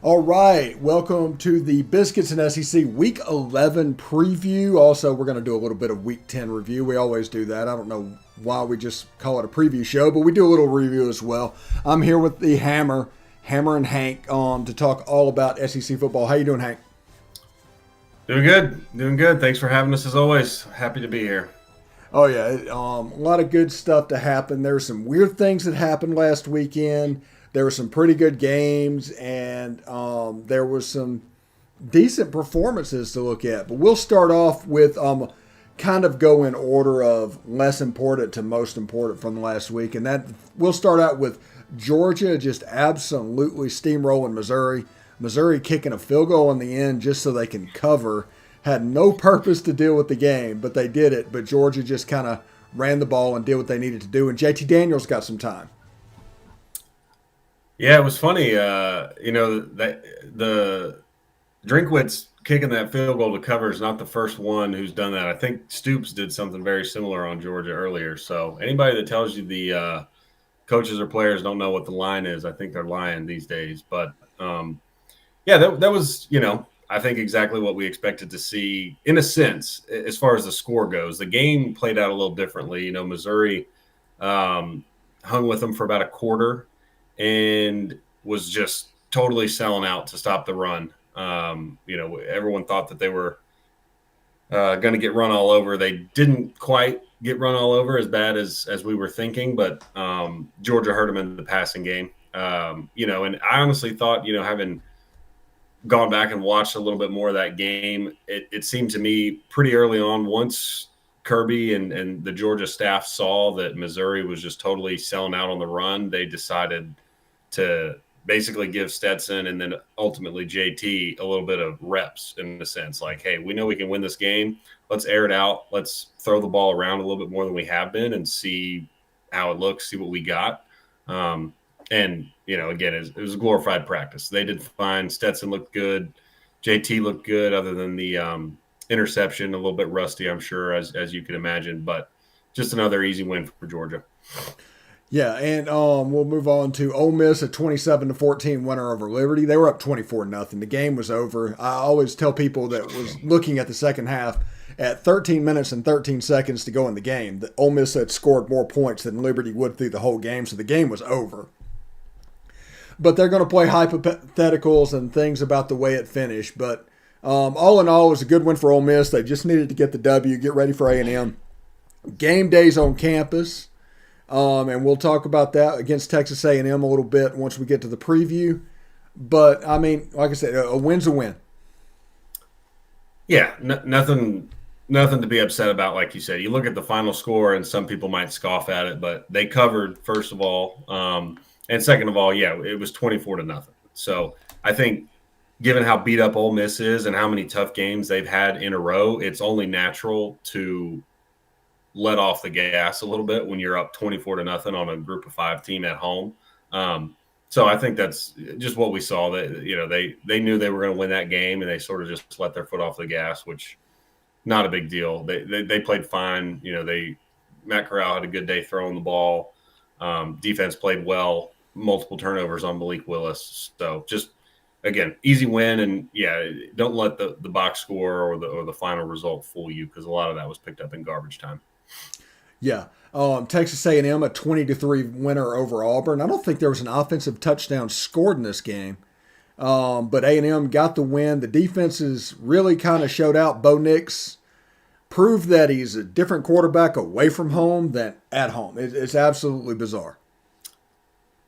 All right, welcome to the Biscuits and SEC Week 11 preview. Also, we're going to do a little bit of Week 10 review. We always do that. I don't know why we just call it a preview show, but we do a little review as well. I'm here with the Hammer and Hank, to talk all about SEC football. How you doing, Hank? Doing good. Thanks for having us as always. Happy to be here. Oh yeah, a lot of good stuff to happen. There were some weird things that happened last weekend. There were some pretty good games, and there was some decent performances to look at. But we'll start off with kind of go in order of less important to most important from the last week. And that we'll start out with Georgia just absolutely steamrolling Missouri. Missouri kicking a field goal in the end just so they can cover. Had no purpose to deal with the game, but they did it. But Georgia just kind of ran the ball and did what they needed to do. And JT Daniels got some time. Yeah, it was funny. That the Drinkwitz kicking that field goal to cover is not the first one who's done that. I think Stoops did something very similar on Georgia earlier. So anybody that tells you the coaches or players don't know what the line is, I think they're lying these days. But that was I think exactly what we expected to see in a sense as far as the score goes. The game played out a little differently. Missouri hung with them for about a quarter and was just totally selling out to stop the run. Everyone thought that they were going to get run all over. They didn't quite get run all over as bad as we were thinking, but Georgia hurt them in the passing game. And I honestly thought, having gone back and watched a little bit more of that game, it seemed to me pretty early on, once Kirby and the Georgia staff saw that Missouri was just totally selling out on the run, they decided to basically give Stetson and then ultimately JT a little bit of reps in the sense like, hey, we know we can win this game. Let's air it out. Let's throw the ball around a little bit more than we have been and see how it looks, see what we got. Again, it was a glorified practice. They did fine. Stetson looked good. JT looked good other than the interception, a little bit rusty, I'm sure, as you can imagine, but just another easy win for Georgia. Yeah, and we'll move on to Ole Miss, a 27-14 winner over Liberty. They were up 24-0. The game was over. I always tell people that was looking at the second half, at 13 minutes and 13 seconds to go in the game, that Ole Miss had scored more points than Liberty would through the whole game, so the game was over. But they're going to play hypotheticals and things about the way it finished. But all in all, it was a good win for Ole Miss. They just needed to get the W, get ready for A&M. Game days on campus. And we'll talk about that against Texas A&M a little bit once we get to the preview. But, I mean, like I said, a win's a win. Yeah, nothing to be upset about, like you said. You look at the final score, and some people might scoff at it, but they covered, first of all. And second of all, it was 24-0. So I think given how beat up Ole Miss is and how many tough games they've had in a row, it's only natural to let off the gas a little bit when you're up 24-0 on a group of 5 team at home. So I think that's just what we saw. That they knew they were going to win that game, and they sort of just let their foot off the gas, which not a big deal. They played fine. Matt Corral had a good day throwing the ball. Defense played well. Multiple turnovers on Malik Willis. So just again, easy win, and don't let the box score or the final result fool you, because a lot of that was picked up in garbage time. Yeah. Texas A&M, a 20-3 winner over Auburn. I don't think there was an offensive touchdown scored in this game, but A&M got the win. The defenses really kind of showed out. Bo Nix proved that he's a different quarterback away from home than at home. It's absolutely bizarre.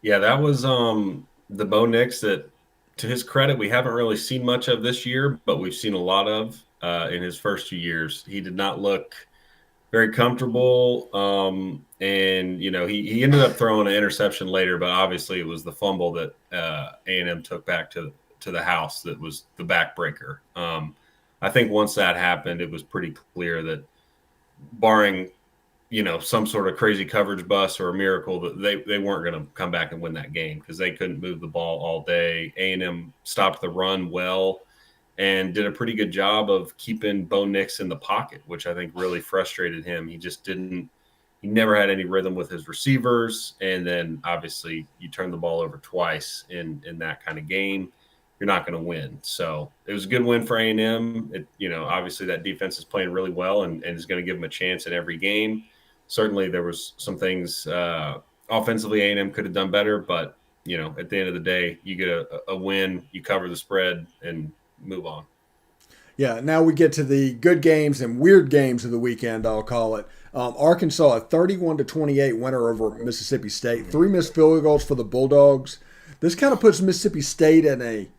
Yeah, that was the Bo Nix that, to his credit, we haven't really seen much of this year, but we've seen a lot of in his first 2 years. He did not look very comfortable, and he ended up throwing an interception later, but obviously it was the fumble that A&M took back to the house that was the backbreaker. I think once that happened, it was pretty clear that, barring some sort of crazy coverage bust or a miracle, that they weren't going to come back and win that game because they couldn't move the ball all day. A&M stopped the run well and did a pretty good job of keeping Bo Nix in the pocket, which I think really frustrated him. He just didn't. He never had any rhythm with his receivers, and then obviously you turn the ball over twice in that kind of game, you're not going to win. So it was a good win for A&M. Obviously that defense is playing really well and is going to give them a chance in every game. Certainly there was some things offensively A&M could have done better, but at the end of the day, you get a win, you cover the spread, and move on. Yeah, now we get to the good games and weird games of the weekend, I'll call it. Arkansas, a 31-28 winner over Mississippi State. 3 missed field goals for the Bulldogs. This kind of puts Mississippi State in a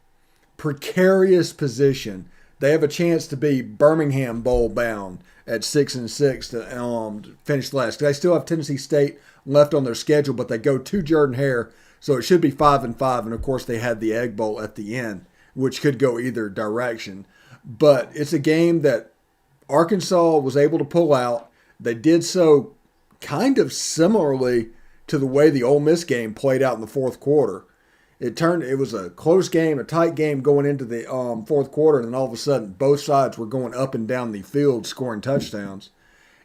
precarious position. They have a chance to be Birmingham Bowl bound at 6-6 to finish last. They still have Tennessee State left on their schedule, but they go to Jordan Hare, so it should be 5-5. And of course, they had the Egg Bowl at the end, which could go either direction. But it's a game that Arkansas was able to pull out. They did so kind of similarly to the way the Ole Miss game played out in the fourth quarter. It was a close game, a tight game going into the fourth quarter, and then all of a sudden both sides were going up and down the field scoring touchdowns.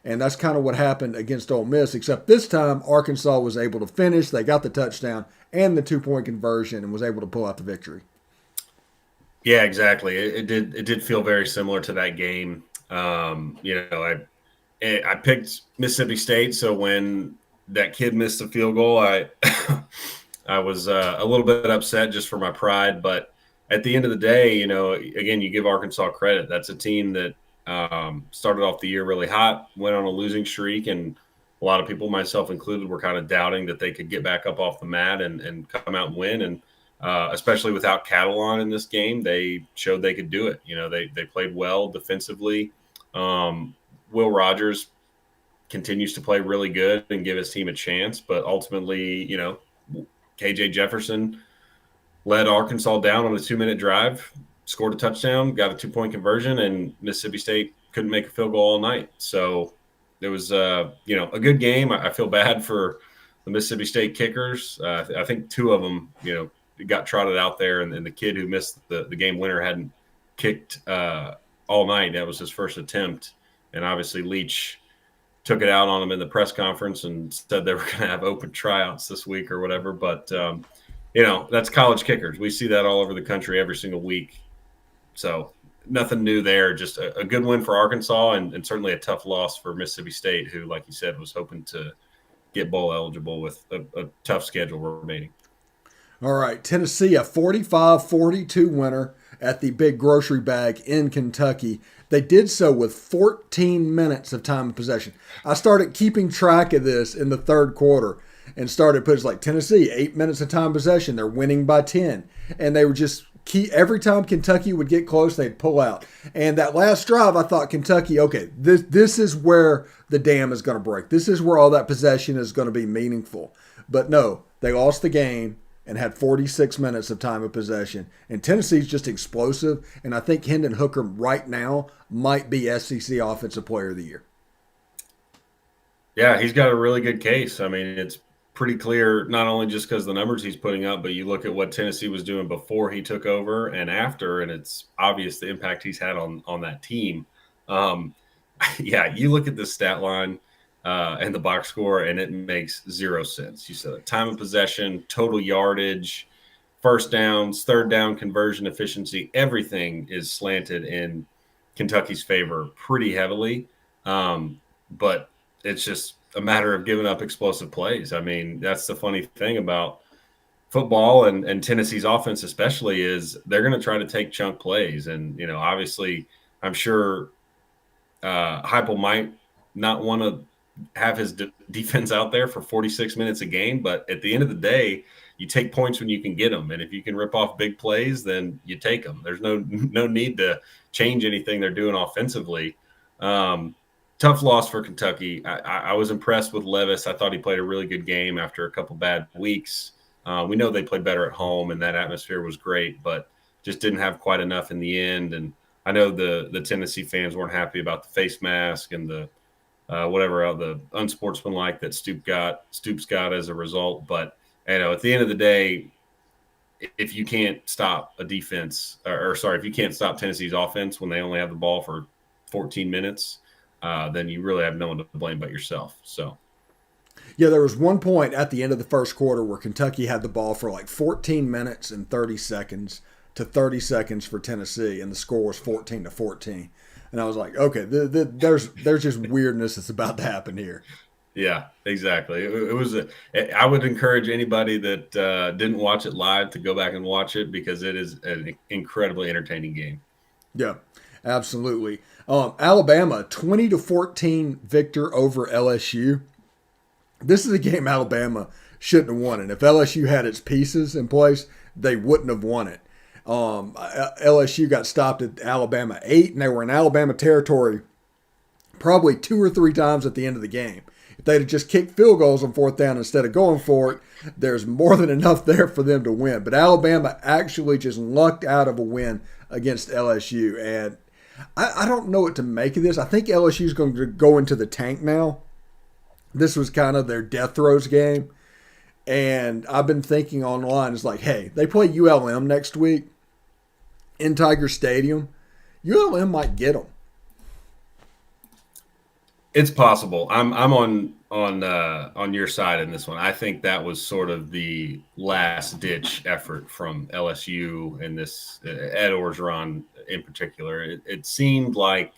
And that's kind of what happened against Ole Miss, except this time Arkansas was able to finish. They got the touchdown and the 2-point conversion and was able to pull out the victory. Yeah, exactly. It did feel very similar to that game. I picked Mississippi State, so when that kid missed the field goal, I I was a little bit upset just for my pride. But at the end of the day, again, you give Arkansas credit. That's a team that started off the year really hot, went on a losing streak, and a lot of people, myself included, were kind of doubting that they could get back up off the mat and come out and win. And especially without Catalan in this game, they showed they could do it. They played well defensively. Will Rogers continues to play really good and give his team a chance, but ultimately, KJ Jefferson led Arkansas down on a 2-minute drive, scored a touchdown, got a 2-point conversion, and Mississippi State couldn't make a field goal all night. So it was, a good game. I feel bad for the Mississippi State kickers. I think 2 of them, got trotted out there, and the kid who missed the game winner hadn't kicked all night. That was his first attempt, and obviously Leach took it out on him in the press conference and said they were going to have open tryouts this week or whatever. But that's college kickers. We see that all over the country every single week. So nothing new there. Just a good win for Arkansas, and certainly a tough loss for Mississippi State, who, like you said, was hoping to get bowl eligible with a tough schedule remaining. All right, Tennessee, a 45-42 winner at the Big Grocery Bag in Kentucky. They did so with 14 minutes of time of possession. I started keeping track of this in the third quarter and started putting like Tennessee, 8 minutes of time possession. They're winning by 10. And they were just every time Kentucky would get close, they'd pull out. And that last drive, I thought Kentucky, okay, this is where the dam is going to break. This is where all that possession is going to be meaningful. But no, they lost the game and had 46 minutes of time of possession. And Tennessee's just explosive, and I think Hendon Hooker right now might be SEC Offensive Player of the Year. Yeah, he's got a really good case. I mean, it's pretty clear, not only just because the numbers he's putting up, but you look at what Tennessee was doing before he took over and after, and it's obvious the impact he's had on that team. Yeah, you look at the stat line and the box score, and it makes 0 sense. You said time of possession, total yardage, first downs, third down conversion efficiency, everything is slanted in Kentucky's favor pretty heavily. But it's just a matter of giving up explosive plays. I mean, that's the funny thing about football and Tennessee's offense especially is they're going to try to take chunk plays. And, obviously I'm sure Heupel might not want to have his defense out there for 46 minutes a game. But at the end of the day, you take points when you can get them. And if you can rip off big plays, then you take them. There's no need to change anything they're doing offensively. Tough loss for Kentucky. I was impressed with Levis. I thought he played a really good game after a couple bad weeks. We know they played better at home, and that atmosphere was great, but just didn't have quite enough in the end. And I know the Tennessee fans weren't happy about the face mask and the whatever the unsportsmanlike that Stoops got as a result. But at the end of the day, if you can't stop a defense, or sorry, if you can't stop Tennessee's offense when they only have the ball for 14 minutes, then you really have no one to blame but yourself. So. Yeah, there was one point at the end of the first quarter where Kentucky had the ball for like 14 minutes and 30 seconds to 30 seconds for Tennessee, and the score was 14-14. And I was like, okay, there's just weirdness that's about to happen here. Yeah, exactly. It was. I would encourage anybody that didn't watch it live to go back and watch it because it is an incredibly entertaining game. Yeah, absolutely. Alabama 20-14 victor over LSU. This is a game Alabama shouldn't have won, and if LSU had its pieces in place, they wouldn't have won it. LSU got stopped at Alabama 8, and they were in Alabama territory probably 2 or 3 times at the end of the game. If they'd have just kicked field goals on fourth down instead of going for it, there's more than enough there for them to win. But Alabama actually just lucked out of a win against LSU, and I don't know what to make of this. I think LSU is going to go into the tank now. This was kind of their death throes game. And I've been thinking online, it's like, hey, they play ULM next week in Tiger Stadium. ULM might get them. It's possible. I'm on your side in this one. I think that was sort of the last ditch effort from LSU and this Ed Orgeron in particular. It seemed like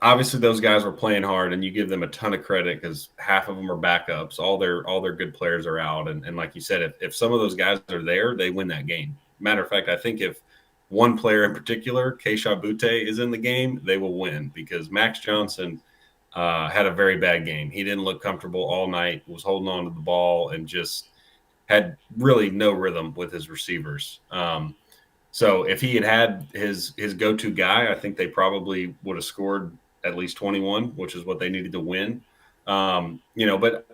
obviously those guys were playing hard, and you give them a ton of credit because half of them are backups. All their good players are out, and like you said, if some of those guys are there, they win that game. Matter of fact, I think if one player in particular, Keisha Butte, is in the game, they will win because Max Johnson had a very bad game. He didn't look comfortable all night, was holding on to the ball, and just had really no rhythm with his receivers. So if he had his go-to guy, I think they probably would have scored at least 21, which is what they needed to win. But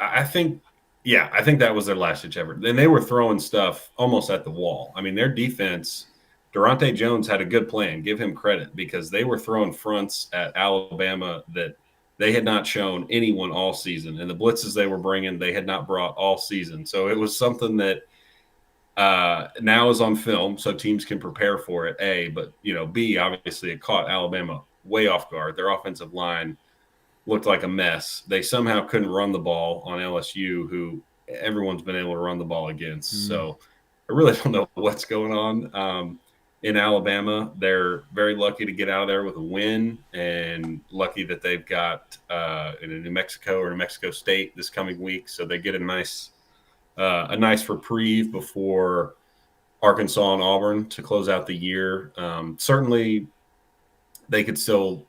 I think that was their last ditch effort. And they were throwing stuff almost at the wall. I mean, their defense, Durante Jones had a good plan. Give him credit because they were throwing fronts at Alabama that they had not shown anyone all season. And the blitzes they were bringing, they had not brought all season. So it was something that now is on film so teams can prepare for it, A. But, B, obviously it caught Alabama way off guard. Their offensive line looked like a mess. They somehow couldn't run the ball on LSU, who everyone's been able to run the ball against. So I really don't know what's going on in Alabama. They're very lucky to get out of there with a win, and lucky that they've got in New Mexico or New Mexico State this coming week. So they get a nice reprieve before Arkansas and Auburn to close out the year. Certainly, they could still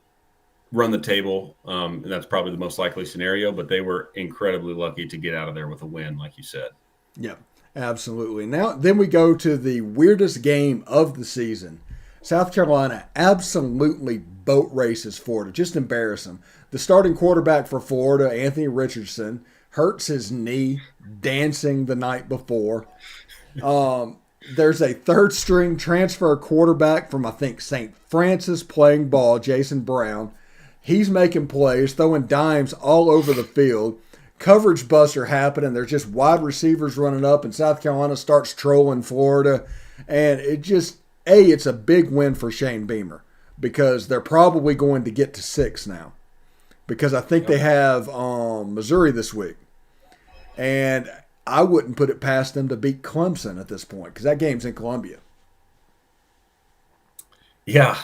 run the table, and that's probably the most likely scenario. But they were incredibly lucky to get out of there with a win, like you said. Yeah, absolutely. Then we go to the weirdest game of the season. South Carolina absolutely boat races Florida, just embarrass them. The starting quarterback for Florida, Anthony Richardson, hurts his knee dancing the night before. There's a third string transfer quarterback from, I think, St. Francis playing ball, Jason Brown. He's making plays, throwing dimes all over the field. Coverage busts are happening. There's just wide receivers running up, and South Carolina starts trolling Florida. And it's a big win for Shane Beamer because they're probably going to get to 6 now because I think they have Missouri this week. And I wouldn't put it past them to beat Clemson at this point because that game's in Columbia. Yeah,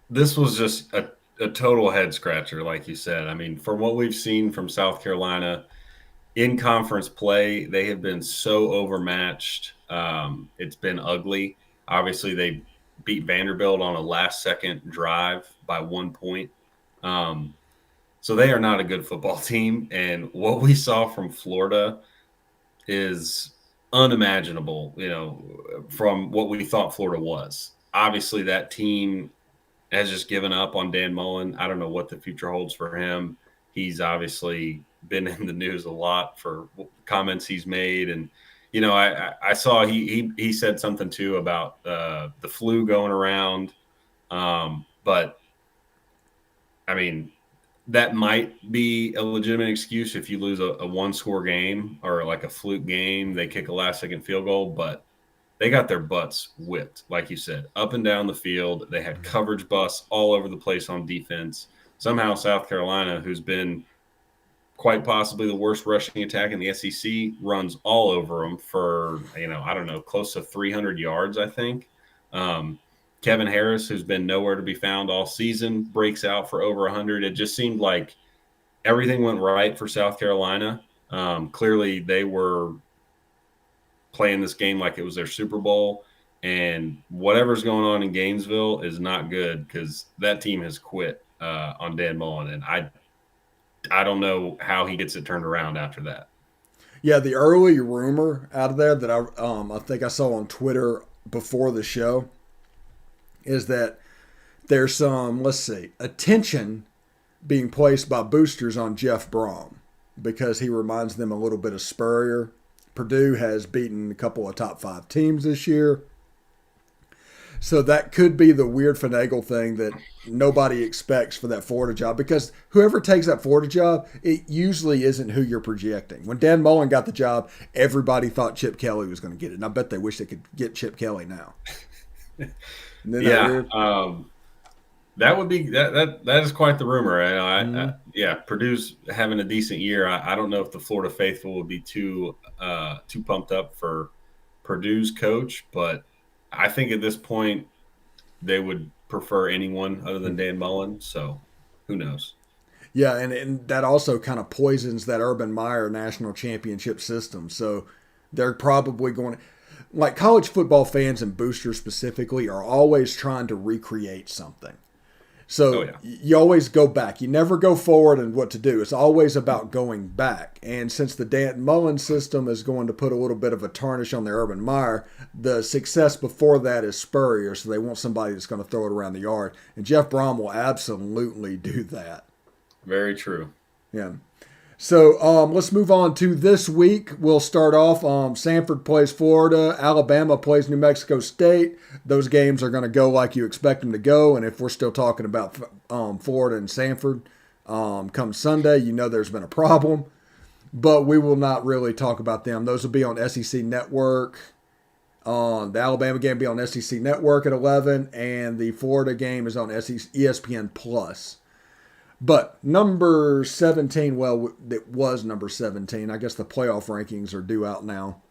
this was just a total head scratcher, like you said. I mean, from what we've seen from South Carolina in conference play, they have been so overmatched. It's been ugly. Obviously, they beat Vanderbilt on a last-second drive by 1 point. So they are not a good football team. And what we saw from Florida is unimaginable, from what we thought Florida was. Obviously, that team has just given up on Dan Mullen. I don't know what the future holds for him. He's obviously been in the news a lot for comments he's made. And, I saw he said something, too, about the flu going around. But I mean, that might be a legitimate excuse if you lose a one-score game or like a fluke game. They kick a last-second field goal, but they got their butts whipped, like you said, up and down the field. They had coverage busts all over the place on defense. Somehow South Carolina, who's been quite possibly the worst rushing attack in the SEC, runs all over them for, I don't know, close to 300 yards, I think. Um, Kevin Harris, who's been nowhere to be found all season, breaks out for over 100. It just seemed like everything went right for South Carolina. Clearly, they were playing this game like it was their Super Bowl. And whatever's going on in Gainesville is not good because that team has quit on Dan Mullen. And I don't know how he gets it turned around after that. Yeah, the early rumor out of there that I think I saw on Twitter before the show is that there's some, let's see, attention being placed by boosters on Jeff Brom because he reminds them a little bit of Spurrier. Purdue has beaten a couple of top 5 teams this year. So that could be the weird finagle thing that nobody expects for that Florida job because whoever takes that Florida job, it usually isn't who you're projecting. When Dan Mullen got the job, everybody thought Chip Kelly was going to get it. And I bet they wish they could get Chip Kelly now. Yeah. That would be that is quite the rumor. Yeah, Purdue's having a decent year. I don't know if the Florida faithful would be too pumped up for Purdue's coach, but I think at this point they would prefer anyone other than Dan Mullen. So who knows? Yeah, and that also kind of poisons that Urban Meyer national championship system. So they're probably going to, like college football fans and boosters specifically, are always trying to recreate something. So you always go back. You never go forward and what to do. It's always about going back. And since the Dan Mullen system is going to put a little bit of a tarnish on the Urban Meyer, the success before that is Spurrier. So they want somebody that's going to throw it around the yard. And Jeff Brom will absolutely do that. Very true. Yeah. So let's move on to this week. We'll start off. Samford plays Florida. Alabama plays New Mexico State. Those games are going to go like you expect them to go. And if we're still talking about Florida and Samford come Sunday, you know there's been a problem. But we will not really talk about them. Those will be on SEC Network. The Alabama game will be on SEC Network at 11. And the Florida game is on ESPN Plus. But number 17, well, it was number 17. I guess the playoff rankings are due out now.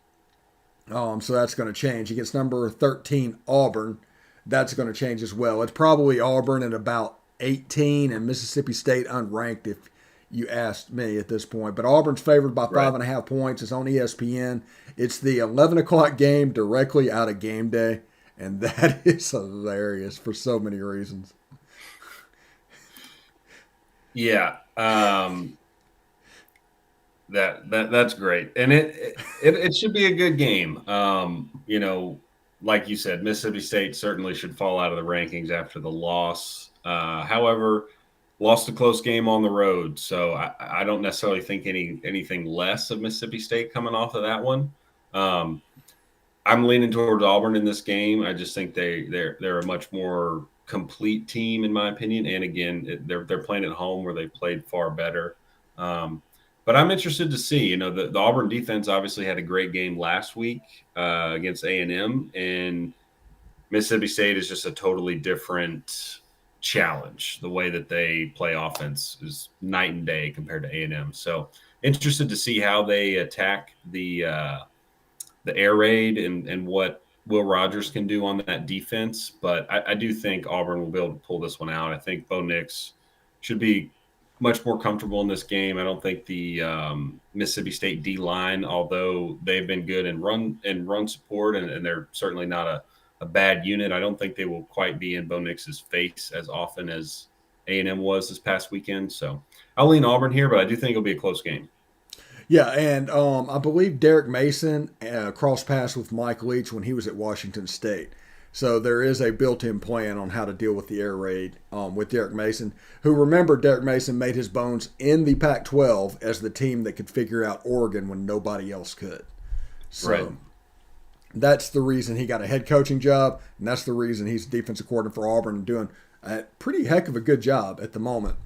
So that's going to change. Against number 13, Auburn, that's going to change as well. It's probably Auburn at about 18 and Mississippi State unranked if you asked me at this point. But Auburn's favored by 5.5 points. It's on ESPN. It's the 11 o'clock game directly out of game day. And that is hilarious for so many reasons. Yeah, that's great, and it should be a good game. Like you said, Mississippi State certainly should fall out of the rankings after the loss. However, lost a close game on the road, so I don't necessarily think anything less of Mississippi State coming off of that one. I'm leaning towards Auburn in this game. I just think they're a much more complete team in my opinion, and again they're playing at home where they played far better. But I'm interested to see. The Auburn defense obviously had a great game last week against A&M, and Mississippi State is just a totally different challenge. The way that they play offense is night and day compared to A&M. So interested to see how they attack the air raid and what Will Rogers can do on that defense, but I do think Auburn will be able to pull this one out. I think Bo Nix should be much more comfortable in this game. I don't think the Mississippi State D-line, although they've been good in run support, and they're certainly not a bad unit, I don't think they will quite be in Bo Nix's face as often as A&M was this past weekend. So I'll lean Auburn here, but I do think it'll be a close game. Yeah, and I believe Derek Mason crossed paths with Mike Leach when he was at Washington State. So there is a built-in plan on how to deal with the air raid with Derek Mason, who, remember, Derek Mason made his bones in the Pac-12 as the team that could figure out Oregon when nobody else could. So that's the reason he got a head coaching job, and that's the reason he's defensive coordinator for Auburn and doing Pretty heck of a good job at the moment.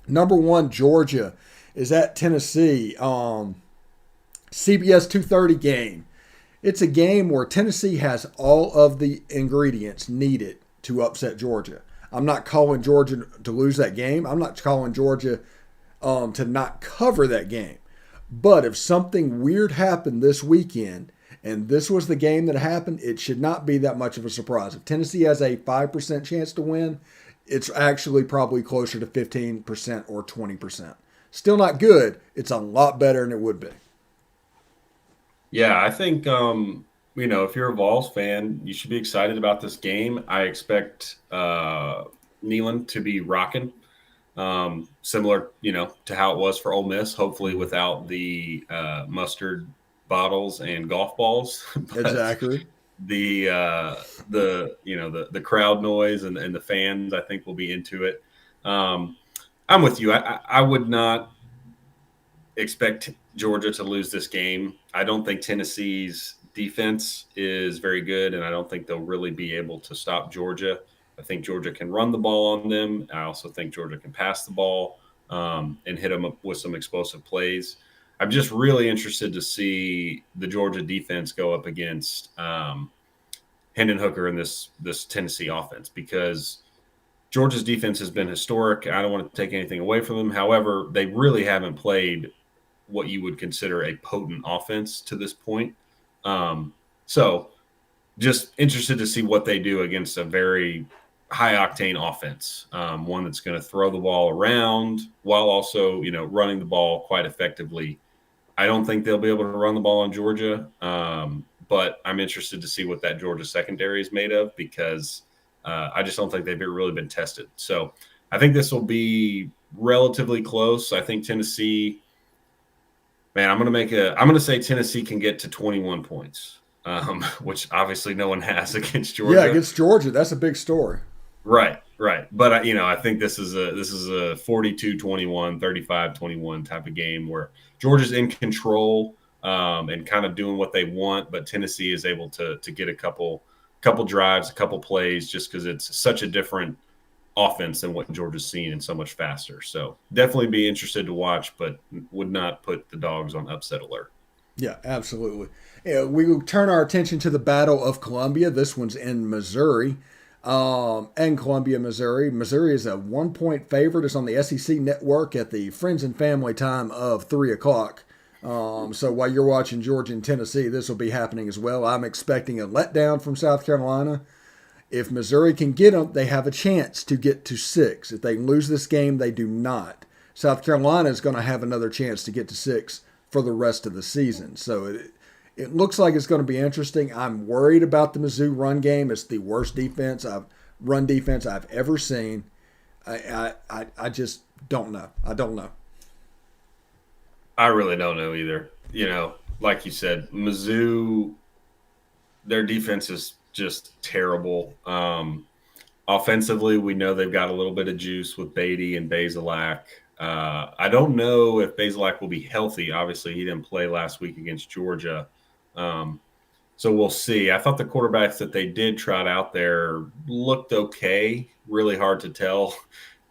Number one, Georgia is at Tennessee. CBS 2:30 game. It's a game where Tennessee has all of the ingredients needed to upset Georgia. I'm not calling Georgia to lose that game. I'm not calling Georgia to not cover that game. But if something weird happened this weekend, and this was the game that happened, it should not be that much of a surprise. If Tennessee has a 5% chance to win, it's actually probably closer to 15% or 20%. Still not good. It's a lot better than it would be. Yeah, I think if you're a Vols fan, you should be excited about this game. I expect Neyland to be rocking, similar, to how it was for Ole Miss. Hopefully, without the mustard bottles and golf balls, but Exactly. the crowd noise and the fans, I think, will be into it. I'm with you. I would not expect Georgia to lose this game. I don't think Tennessee's defense is very good, and I don't think they'll really be able to stop Georgia. I think Georgia can run the ball on them. I also think Georgia can pass the ball and hit them up with some explosive plays. I'm just really interested to see the Georgia defense go up against Hendon Hooker in this Tennessee offense, because Georgia's defense has been historic. I don't want to take anything away from them. However, they really haven't played what you would consider a potent offense to this point. So just interested to see what they do against a very high octane offense, one that's going to throw the ball around while also, running the ball quite effectively. I don't think they'll be able to run the ball on Georgia, but I'm interested to see what that Georgia secondary is made of, because I just don't think they've really been tested. So I think this will be relatively close. I think Tennessee, man, I'm going to say Tennessee can get to 21 points, which obviously no one has against Georgia. Yeah, against Georgia, that's a big story. Right. But I think this is a 42-21, 35-21 type of game where Georgia's in control and kind of doing what they want, but Tennessee is able to get a couple drives, a couple plays, just because it's such a different offense than what Georgia's seen and so much faster. So definitely be interested to watch, but would not put the dogs on upset alert. Yeah, absolutely. Yeah, we will turn our attention to the Battle of Columbia. This one's in Missouri. And Columbia, Missouri. Missouri is a 1-point favorite. It's on the SEC network at the Friends and Family time of 3 o'clock. So while you're watching Georgia and Tennessee, this will be happening as well. I'm expecting a letdown from South Carolina. If Missouri can get them, they have a chance to get to 6. If they lose this game, they do not. South Carolina is going to have another chance to get to 6 for the rest of the season. So it looks like it's going to be interesting. I'm worried about the Mizzou run game. It's the worst run defense I've ever seen. I just don't know. I don't know. I really don't know either. Like you said, Mizzou, their defense is just terrible. Offensively, we know they've got a little bit of juice with Beatty and Bazelak. I don't know if Bazelak will be healthy. Obviously, he didn't play last week against Georgia. So we'll see. I thought the quarterbacks that they did trot out there looked okay. Really hard to tell,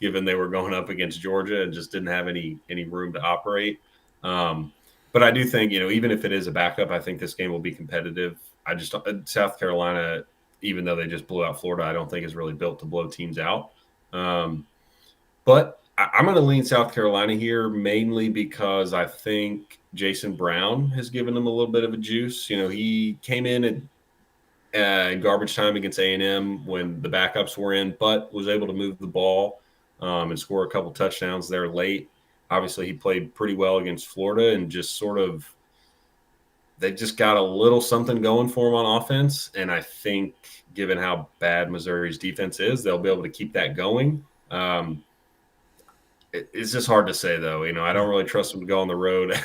given they were going up against Georgia and just didn't have any room to operate. But I do think, even if it is a backup, I think this game will be competitive. South Carolina, even though they just blew out Florida, I don't think is really built to blow teams out. But I'm going to lean South Carolina here, mainly because I think Jason Brown has given them a little bit of a juice. He came in at garbage time against A&M when the backups were in, but was able to move the ball and score a couple touchdowns there late. Obviously, he played pretty well against Florida, and just sort of they just got a little something going for him on offense. And I think, given how bad Missouri's defense is, they'll be able to keep that going. It's just hard to say, though. I don't really trust them to go on the road.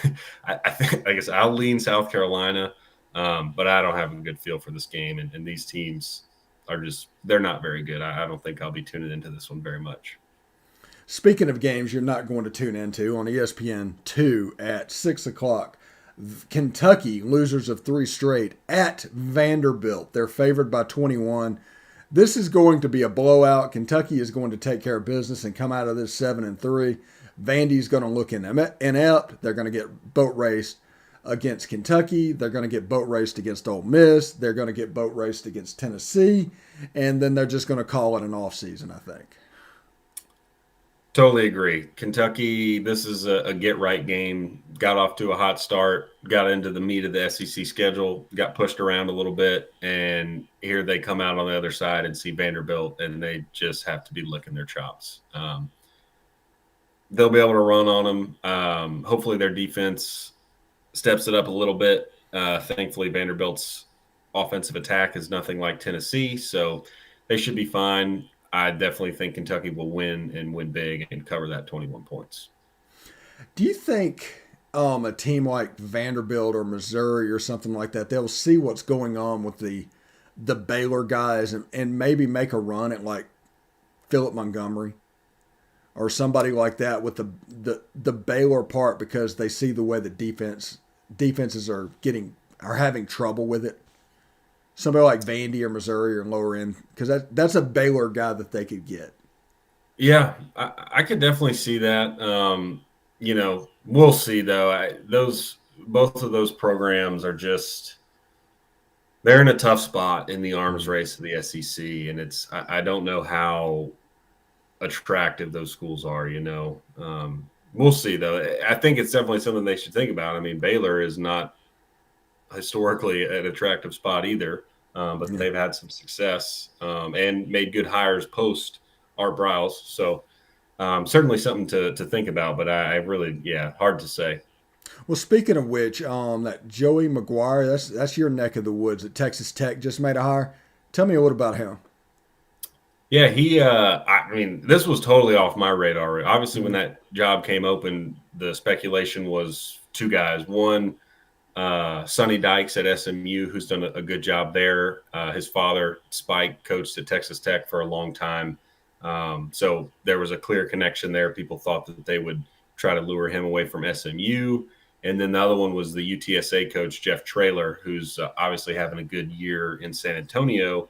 I guess I'll lean South Carolina, but I don't have a good feel for this game. And these teams they're not very good. I don't think I'll be tuning into this one very much. Speaking of games you're not going to tune into, on ESPN2 at 6 o'clock, Kentucky, losers of 3 straight, at Vanderbilt. They're favored by 21. This is going to be a blowout. Kentucky is going to take care of business and come out of this 7-3. Vandy's going to look inept. They're going to get boat raced against Kentucky. They're going to get boat raced against Ole Miss. They're going to get boat raced against Tennessee. And then they're just going to call it an off season, I think. Totally agree. Kentucky, this is a get right game. Got off to a hot start, got into the meat of the SEC schedule, got pushed around a little bit, and here they come out on the other side and see Vanderbilt, and they just have to be licking their chops. They'll be able to run on them. Hopefully, their defense steps it up a little bit. Thankfully, Vanderbilt's offensive attack is nothing like Tennessee, so they should be fine. I definitely think Kentucky will win and win big and cover that 21 points. Do you think a team like Vanderbilt or Missouri or something like that, they'll see what's going on with the Baylor guys and maybe make a run at like Philip Montgomery or somebody like that with the Baylor part because they see the way the defenses are having trouble with it? Somebody like Vandy or Missouri or lower end, because that's a Baylor guy that they could get. Yeah, I could definitely see that. We'll see though. Both of those programs are they're in a tough spot in the arms race of the SEC, and I don't know how attractive those schools are. We'll see though. I think it's definitely something they should think about. I mean, Baylor is not historically an attractive spot either, but they've had some success and made good hires post Art Briles. So certainly something to think about, but I really, hard to say. Well, speaking of which, that Joey McGuire, that's your neck of the woods at Texas Tech just made a hire. Tell me a little about him. Yeah, this was totally off my radar. Obviously, when that job came open, the speculation was two guys. One, Sonny Dykes at SMU, who's done a good job there. His father, Spike, coached at Texas Tech for a long time. So there was a clear connection there. People thought that they would try to lure him away from SMU. And then the other one was the UTSA coach, Jeff Traylor, who's obviously having a good year in San Antonio.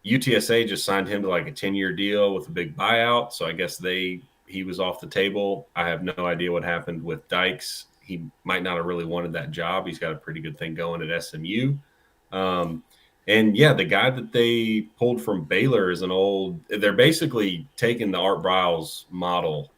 UTSA just signed him to like a 10-year deal with a big buyout. So I guess he was off the table. I have no idea what happened with Dykes. He might not have really wanted that job. He's got a pretty good thing going at SMU. The guy that they pulled from Baylor they're basically taking the Art Briles model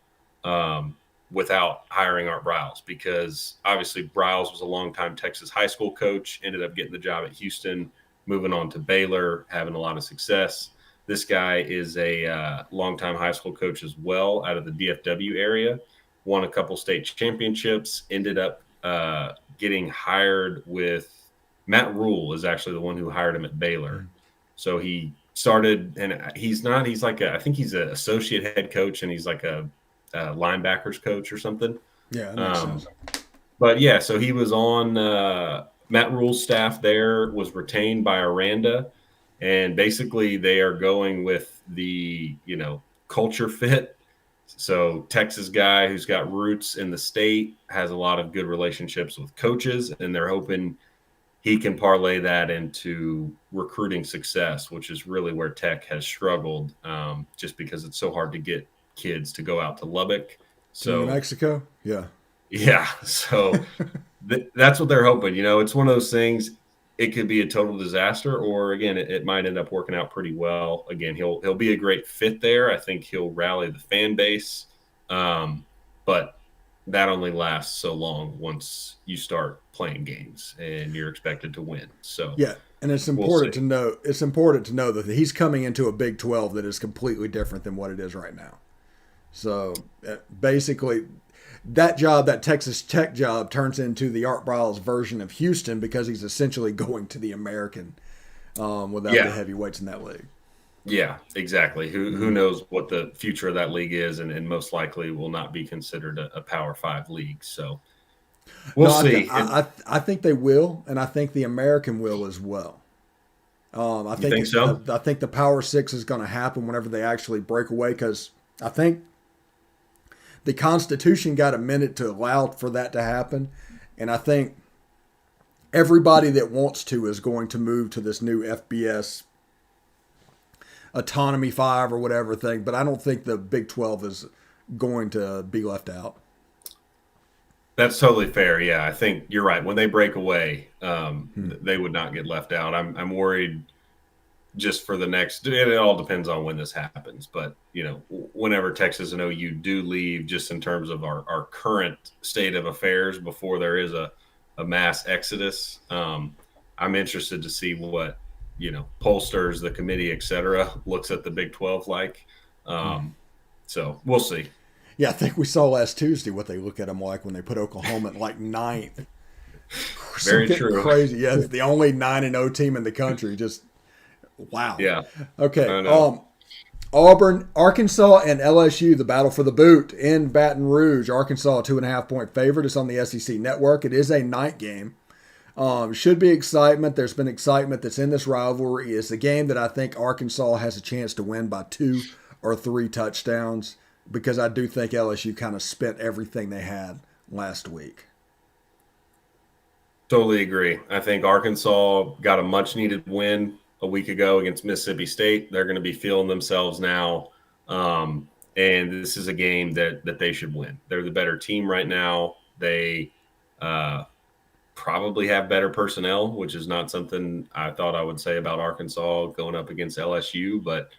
without hiring Art Briles, because obviously Briles was a longtime Texas high school coach, ended up getting the job at Houston, moving on to Baylor, having a lot of success. This guy is a longtime high school coach as well out of the DFW area. Won a couple state championships, ended up getting hired with Matt Rule is actually the one who hired him at Baylor. So he started, and I think he's an associate head coach, and he's like a linebackers coach or something. Yeah, that makes sense. But yeah, so he was on Matt Rule's staff there, was retained by Aranda, and basically they are going with the, culture fit. So Texas guy who's got roots in the state, has a lot of good relationships with coaches, and they're hoping he can parlay that into recruiting success, which is really where Tech has struggled, just because it's so hard to get kids to go out to Lubbock. So New Mexico? Yeah. Yeah. So that's what they're hoping. It's one of those things. It could be a total disaster, or again, it might end up working out pretty well. Again, he'll be a great fit there. I think he'll rally the fan base, but that only lasts so long once you start playing games and you're expected to win. So yeah, and it's important to know. It's important to know that he's coming into a Big 12 that is completely different than what it is right now. So basically, that Texas Tech job, turns into the Art Briles version of Houston, because he's essentially going to the American without the heavyweights in that league. Yeah, exactly. Who knows what the future of that league is, and most likely will not be considered a Power 5 league. So we'll see. I think they will, and I think the American will as well. I think so? I think the Power 6 is going to happen whenever they actually break away, because I think the Constitution got amended to allow for that to happen, and I think everybody that wants to is going to move to this new FBS autonomy 5 or whatever thing. But I don't think the Big 12 is going to be left out. That's totally fair. Yeah, I think you're right. When they break away, Hmm. they would not get left out. I'm worried just for the next. It all depends on when this happens, but whenever Texas and OU do leave, just in terms of our current state of affairs before there is a mass exodus, I'm interested to see what pollsters, the committee, et cetera, looks at the Big 12 like. Um, so we'll see. Yeah, I think we saw last Tuesday what they look at them like when they put Oklahoma at like ninth. Very Something true. crazy. Yeah, it's the only 9-0 team in the country. Just wow. Yeah, Okay. I know. Auburn, Arkansas, and LSU, the battle for the boot in Baton Rouge. Arkansas, a 2.5-point favorite. It's on the SEC network. It is a night game. Should be excitement. There's been excitement that's in this rivalry. It's a game that I think Arkansas has a chance to win by 2 or 3 touchdowns because I do think LSU kind of spent everything they had last week. Totally agree. I think Arkansas got a much needed win a week ago against Mississippi State. They're going to be feeling themselves now. And this is a game that they should win. They're the better team right now. They probably have better personnel, which is not something I thought I would say about Arkansas going up against LSU, but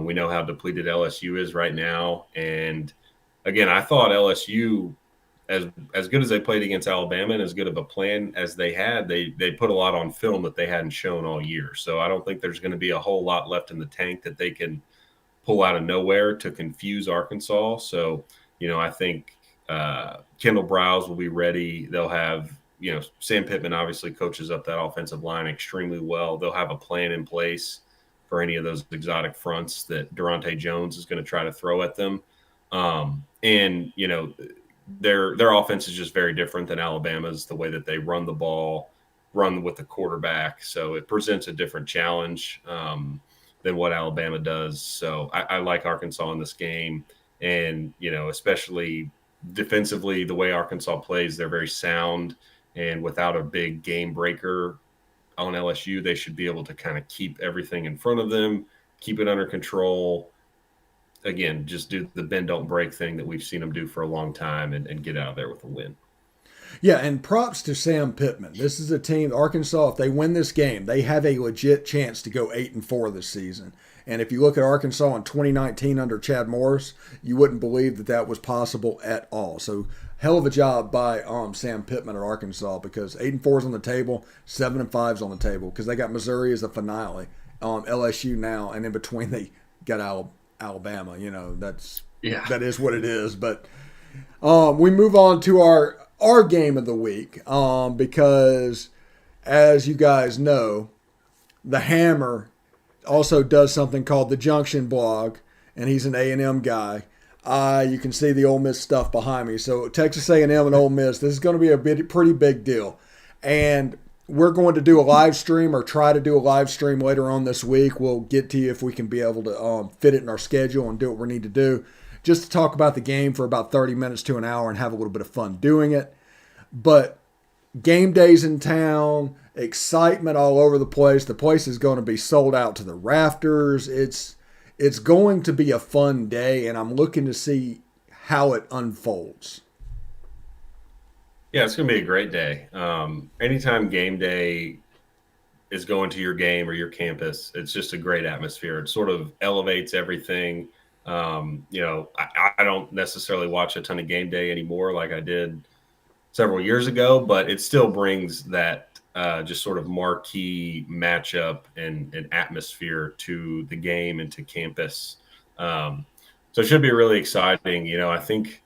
we know how depleted LSU is right now. And again, I thought LSU, as good as they played against Alabama and as good of a plan as they had, they put a lot on film that they hadn't shown all year. So I don't think there's going to be a whole lot left in the tank that they can pull out of nowhere to confuse Arkansas. So, I think Kendall Browse will be ready. They'll have, Sam Pittman obviously coaches up that offensive line extremely well. They'll have a plan in place for any of those exotic fronts that Durante Jones is going to try to throw at them. And, their offense is just very different than Alabama's, the way that they run the ball, run with the quarterback. So it presents a different challenge than what Alabama does. So I like Arkansas in this game. And, especially defensively, the way Arkansas plays, they're very sound. And without a big game breaker on LSU, they should be able to kind of keep everything in front of them, keep it under control. Again, just do the bend don't break thing that we've seen them do for a long time and get out of there with a win. Yeah, and props to Sam Pittman. This is a team, Arkansas, if they win this game, they have a legit chance to go 8-4 this season. And if you look at Arkansas in 2019 under Chad Morris, you wouldn't believe that that was possible at all. So hell of a job by Sam Pittman at Arkansas because 8-4 is on the table, 7-5 is on the table because they got Missouri as the finale, LSU now, and in between they got Alabama. That is what it is. But we move on to our game of the week because, as you guys know, the Hammer also does something called the Junction Blog, and he's an A&M guy. You can see the Ole Miss stuff behind me. So Texas A&M and Ole Miss, this is going to be a pretty big deal. And we're going to do a live stream or try to do a live stream later on this week. We'll get to you if we can be able to fit it in our schedule and do what we need to do. Just to talk about the game for about 30 minutes to an hour and have a little bit of fun doing it. But game days in town, excitement all over the place. The place is going to be sold out to the rafters. It's going to be a fun day, and I'm looking to see how it unfolds. Yeah, it's going to be a great day. Anytime game day is going to your game or your campus, it's just a great atmosphere. It sort of elevates everything. I don't necessarily watch a ton of game day anymore like I did several years ago, but it still brings that just sort of marquee matchup and atmosphere to the game and to campus. So it should be really exciting. I think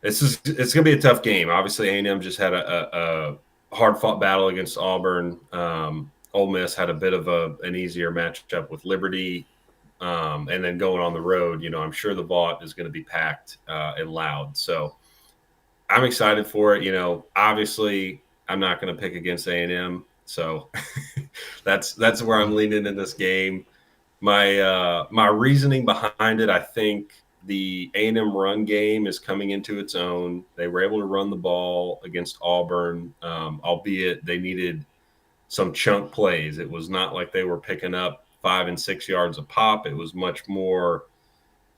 it's going to be a tough game. Obviously, A&M just had a hard-fought battle against Auburn. Ole Miss had a bit of an easier matchup with Liberty. And then going on the road, I'm sure the vault is going to be packed and loud. So I'm excited for it. Obviously, I'm not going to pick against A&M. So that's where I'm leaning in this game. My reasoning behind it, I think the A&M run game is coming into its own. They were able to run the ball against Auburn, albeit they needed some chunk plays. It was not like they were picking up 5 and 6 yards a pop. It was much more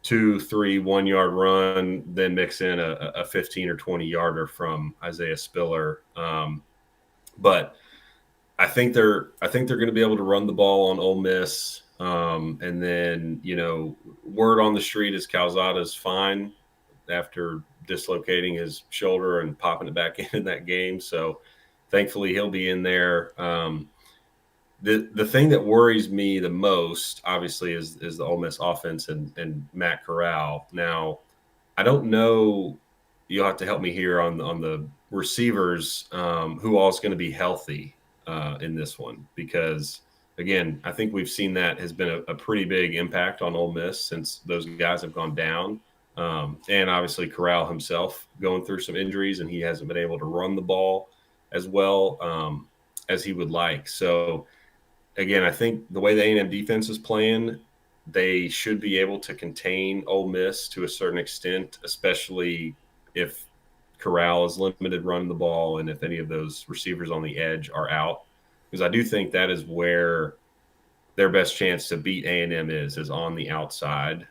2, 3, 1 yard run, then mix in a 15 or 20 yarder from Isaiah Spiller. But I think they're going to be able to run the ball on Ole Miss. And then, word on the street is Calzada's fine after dislocating his shoulder and popping it back in that game. So thankfully he'll be in there. The thing that worries me the most, obviously, is the Ole Miss offense and Matt Corral. Now, I don't know. You'll have to help me here on the receivers. Who all is going to be healthy in this one? Because again, I think we've seen that has been a pretty big impact on Ole Miss since those guys have gone down. And obviously Corral himself going through some injuries, and he hasn't been able to run the ball as well as he would like. So again, I think the way the A&M defense is playing, they should be able to contain Ole Miss to a certain extent, especially if Corral is limited running the ball and if any of those receivers on the edge are out. Because I do think that is where their best chance to beat A&M is on the outside.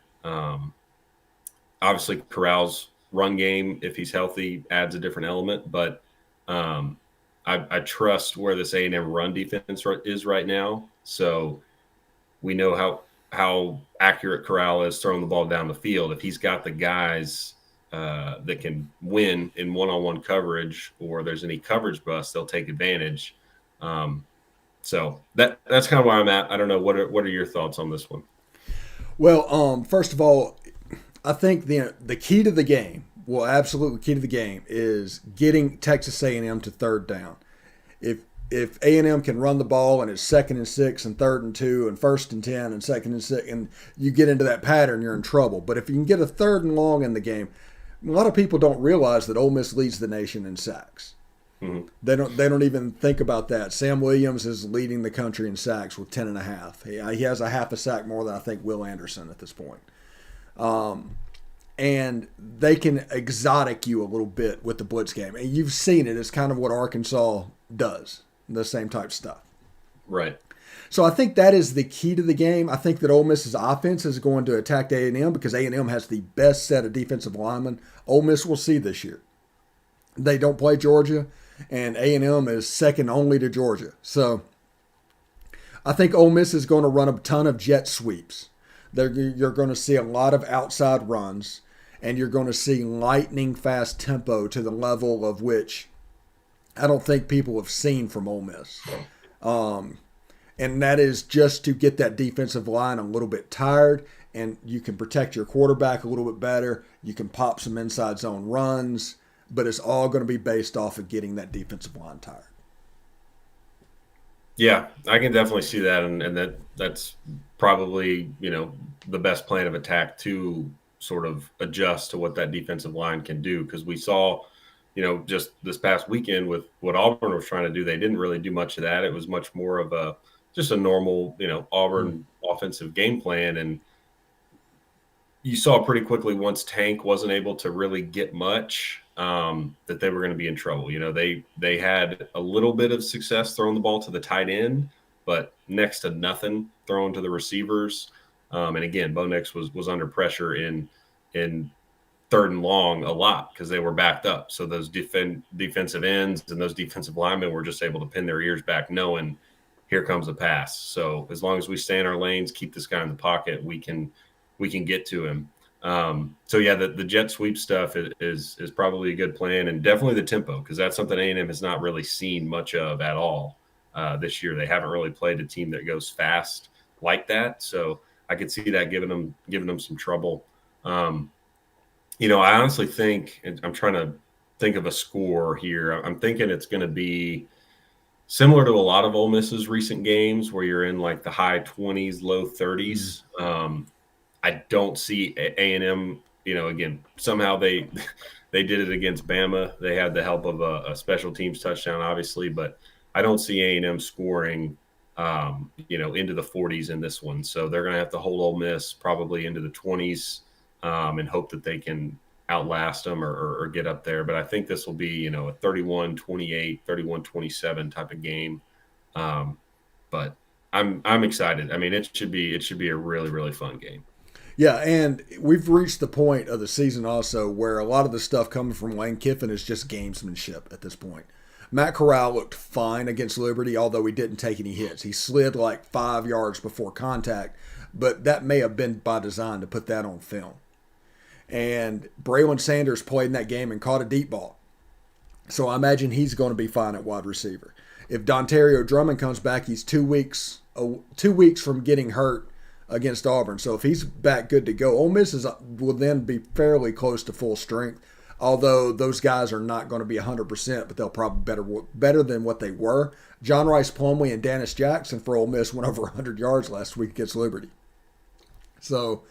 Obviously, Corral's run game, if he's healthy, adds a different element. But I trust where this A&M run defense is right now. So we know how accurate Corral is throwing the ball down the field. If he's got the guys that can win in one-on-one coverage, or there's any coverage bust, they'll take advantage. So that's kind of where I'm at. I don't know. What are your thoughts on this one? Well, first of all, I think the key to the game, well, absolutely key to the game, is getting Texas A&M to third down. If A&M can run the ball and it's 2nd and 6 and 3rd and 2 and 1st and 10 and 2nd and 6, and you get into that pattern, you're in trouble. But if you can get a 3rd and long in the game, a lot of people don't realize that Ole Miss leads the nation in sacks. Mm-hmm. They don't even think about that. Sam Williams is leading the country in sacks with 10.5. He has a half a sack more than I think Will Anderson at this point. And they can exotic you a little bit with the blitz game. And you've seen it. It's kind of what Arkansas does, the same type stuff. Right. So I think that is the key to the game. I think that Ole Miss's offense is going to attack A&M because A&M has the best set of defensive linemen Ole Miss will see this year. They don't play Georgia, and A&M is second only to Georgia. So I think Ole Miss is going to run a ton of jet sweeps. You're going to see a lot of outside runs, and you're going to see lightning fast tempo to the level of which I don't think people have seen from Ole Miss. And that is just to get that defensive line a little bit tired, and you can protect your quarterback a little bit better. You can pop some inside zone runs, but it's all going to be based off of getting that defensive line tired. Yeah, I can definitely see that, and that's probably the best plan of attack to sort of adjust to what that defensive line can do, because we saw just this past weekend with what Auburn was trying to do, they didn't really do much of that. It was much more of just a normal Auburn offensive game plan, and you saw pretty quickly once Tank wasn't able to really get much that they were going to be in trouble. They had a little bit of success throwing the ball to the tight end, but next to nothing throwing to the receivers. And again, Bo Nix was under pressure in 3rd and long a lot because they were backed up. So those defensive ends and those defensive linemen were just able to pin their ears back knowing here comes a pass. So as long as we stay in our lanes, keep this guy in the pocket, we can get to him. So yeah, the jet sweep stuff is probably a good plan, and definitely the tempo, because that's something A&M has not really seen much of at all this year. They haven't really played a team that goes fast like that. So I could see that giving them some trouble. I honestly think, and I'm trying to think of a score here. I'm thinking it's going to be similar to a lot of Ole Miss's recent games where you're in like the high 20s, low 30s. I don't see A&M, again, somehow they did it against Bama. They had the help of a special teams touchdown, obviously, but I don't see A&M scoring, into the 40s in this one. So they're going to have to hold Ole Miss probably into the 20s and hope that they can outlast them or get up there. But I think this will be, a 31-28, 31-27 type of game. But I'm excited. I mean, it should be a really really fun game. Yeah, and we've reached the point of the season also where a lot of the stuff coming from Lane Kiffin is just gamesmanship at this point. Matt Corral looked fine against Liberty, although he didn't take any hits. He slid like 5 yards before contact, but that may have been by design to put that on film. And Braylon Sanders played in that game and caught a deep ball. So I imagine he's going to be fine at wide receiver. If Dontario Drummond comes back, he's 2 weeks from getting hurt against Auburn. So if he's back good to go, Ole Miss will then be fairly close to full strength. Although those guys are not going to be 100%, but they'll probably better than what they were. John Rice Plumlee and Dennis Jackson for Ole Miss went over 100 yards last week against Liberty. So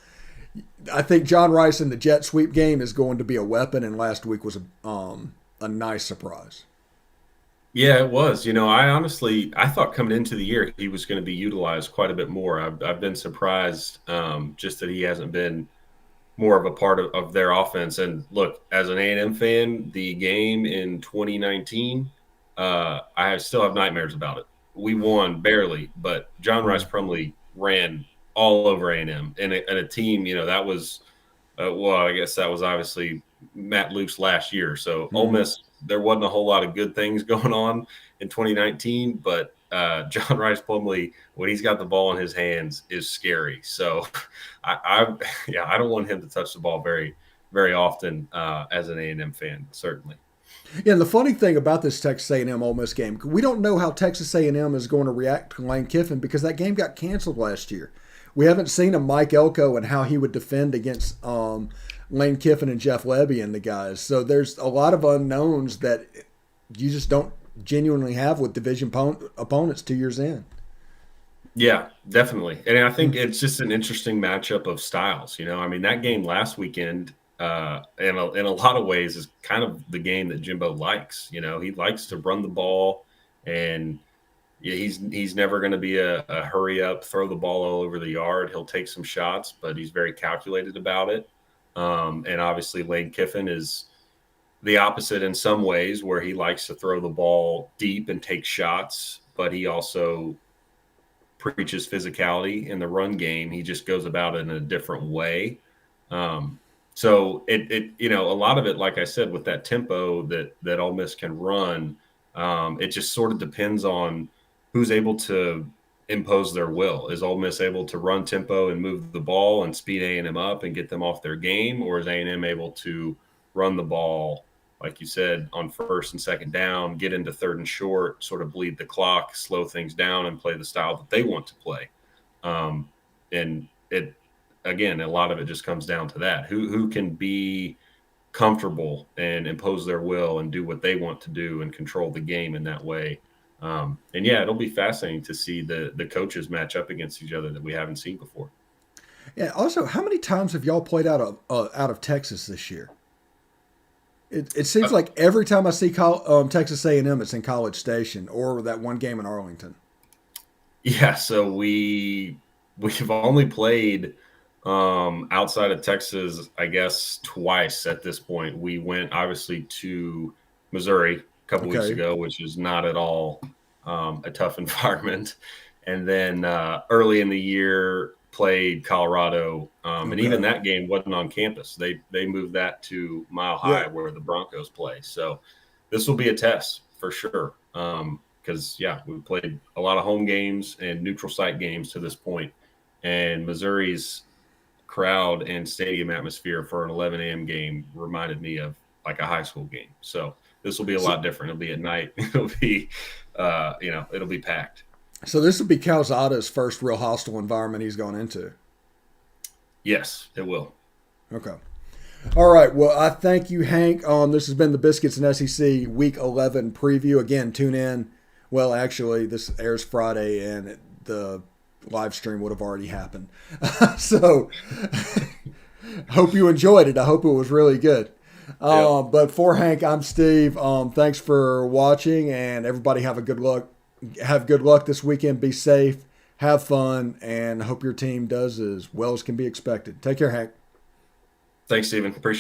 I think John Rice in the jet sweep game is going to be a weapon, and last week was a nice surprise. Yeah, it was. I thought coming into the year he was going to be utilized quite a bit more. I've been surprised just that he hasn't been more of a part of their offense. And look, as an A&M fan, the game in 2019, still have nightmares about it. We won barely, but John Rice Plumlee ran all over A&M and a team. That was well, I guess that was obviously Matt Luke's last year. So Ole Miss, there wasn't a whole lot of good things going on in 2019, but John Rice Plumlee, when he's got the ball in his hands, is scary. So I don't want him to touch the ball very, very often as an A&M fan, certainly. Yeah, and the funny thing about this Texas A&M Ole Miss game, we don't know how Texas A&M is going to react to Lane Kiffin because that game got canceled last year. We haven't seen a Mike Elko and how he would defend against Lane Kiffin and Jeff Lebby and the guys. So there's a lot of unknowns that you just don't genuinely have with division opponents 2 years in. Yeah, definitely. And I think it's just an interesting matchup of styles. I mean, that game last weekend, in a lot of ways, is kind of the game that Jimbo likes. He likes to run the ball, and he's never going to be a hurry up, throw the ball all over the yard. He'll take some shots, but he's very calculated about it. And obviously, Lane Kiffin is the opposite in some ways, where he likes to throw the ball deep and take shots, but he also preaches physicality in the run game. He just goes about it in a different way. So a lot of it, like I said, with that tempo that Ole Miss can run, it just sort of depends on who's able to impose their will. Is Ole Miss able to run tempo and move the ball and speed A&M up and get them off their game, or is A&M able to run the ball, like you said, on first and second down, get into third and short, sort of bleed the clock, slow things down, and play the style that they want to play? And it, again, a lot of it just comes down to that. Who can be comfortable and impose their will and do what they want to do and control the game in that way. And yeah, it'll be fascinating to see the coaches match up against each other that we haven't seen before. Yeah. Also, how many times have y'all played out of Texas this year? It seems like every time I see Texas A&M, it's in College Station or that one game in Arlington. Yeah, so we've only played outside of Texas, I guess, twice at this point. We went obviously to Missouri a couple weeks ago, which is not at all a tough environment. And then early in the year, played Colorado, and even that game wasn't on campus. They moved that to Mile High, where the Broncos play. So this will be a test for sure. Because we played a lot of home games and neutral site games to this point, and Missouri's crowd and stadium atmosphere for an 11 a.m. game reminded me of like a high school game. So this will be a lot different. It'll be at night. It'll be, it'll be packed. So this will be Calzada's first real hostile environment he's gone into. Yes, it will. Okay. All right. Well, I thank you, Hank. This has been the Biscuits and SEC Week 11 preview. Again, tune in. Well, actually, this airs Friday, and the live stream would have already happened. So, hope you enjoyed it. I hope it was really good. Yep. But for Hank, I'm Steve. Thanks for watching, and everybody have good luck this weekend. Be safe, have fun, and hope your team does as well as can be expected. Take care, Hank. Thanks, Stephen. Appreciate it.